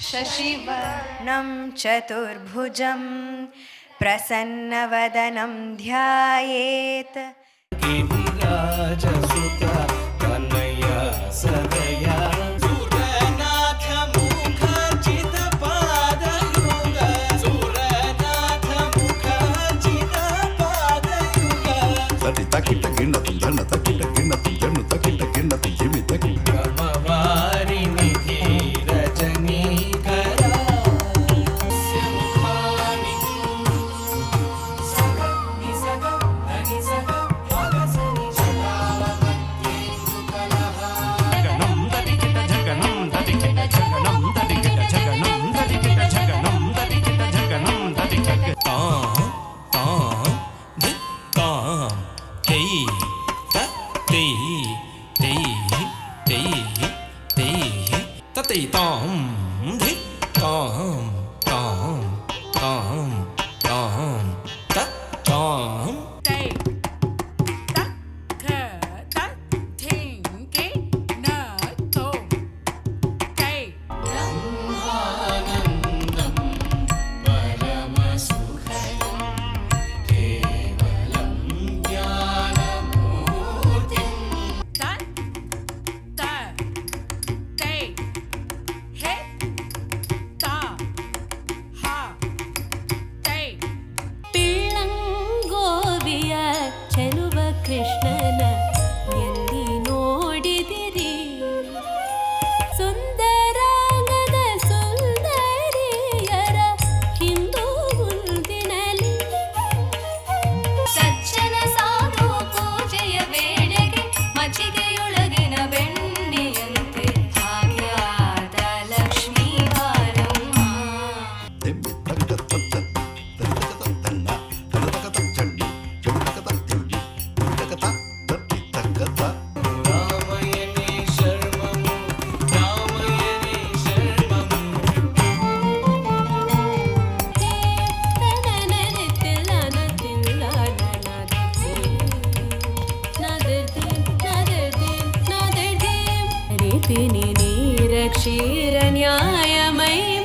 शशिवर्णं चतुर्भुजं प्रसन्नवदनं ध्यायेत् गिरिराजसुता कनया सदया सुरनाथ मुखर्जितपादयुग सुरनाथ मुखर्जितपादयुग सति तकिट गिण्णतु जन्न तकिट गिण्णतु जन्नु तकिट गिण्णतु जिमि तकि कमवारि निधि रजनीकरा सिंहानि सगनि सगनि सग भगसनि जगावत्येन्दुकलः जगनं ददिकिट जगनं ददिकिट जगनं ददिकिट जगनं ददिकिट जगनं ददिकिट जगनं ददिकिट तां धिक्कां तै तै तै तै तै ततै तां धिक्कां तां तां तां तत्तां Tay, tak, ka, tak, ting, ki, na, to. Tay, ब्रह्मानन्दं परमसुखदं केवलं ज्ञानमूर्तिम् tat, ta, tay, he, ta, ha, tay. ಪಿಳ್ಳಂಗೋವಿಯ ಚೆಲುವ ಕೃಷ್ಣನ ಎಲ್ಲಿ ನೋಡಿದಿರಿ ಸುಂದರಾಂಗದ ಸುಂದರಿಯರ ಹಿಂದೂ ಮುಂದಿನಲಿ ಸಜ್ಜನ ಸಾಧು ಪೂಜೆಯ ವೇಳೆಗೆ ಮಜ್ಜಿಗೆಯೊಳಗಿನ ಬೆಣ್ಣೆಯಂತೆ ಭಾಗ್ಯದ ಲಕ್ಷ್ಮೀ ಬಾರಮ್ಮ ತೆಮ್ಮಿ ತಕ್ಕ ತತ್ತ ತಕ್ಕ ತನ್ನ ತಕ್ಕ ಚಂಡಿ ಚಂಡಕ ತಿಂಡಿ ತಕ್ಕ ತತ್ತಿ ತಕ್ಕ रामयणे शर्ममु रामयणे शर्ममु ಕ್ಷೀರ ನ್ಯಾಯಮಯ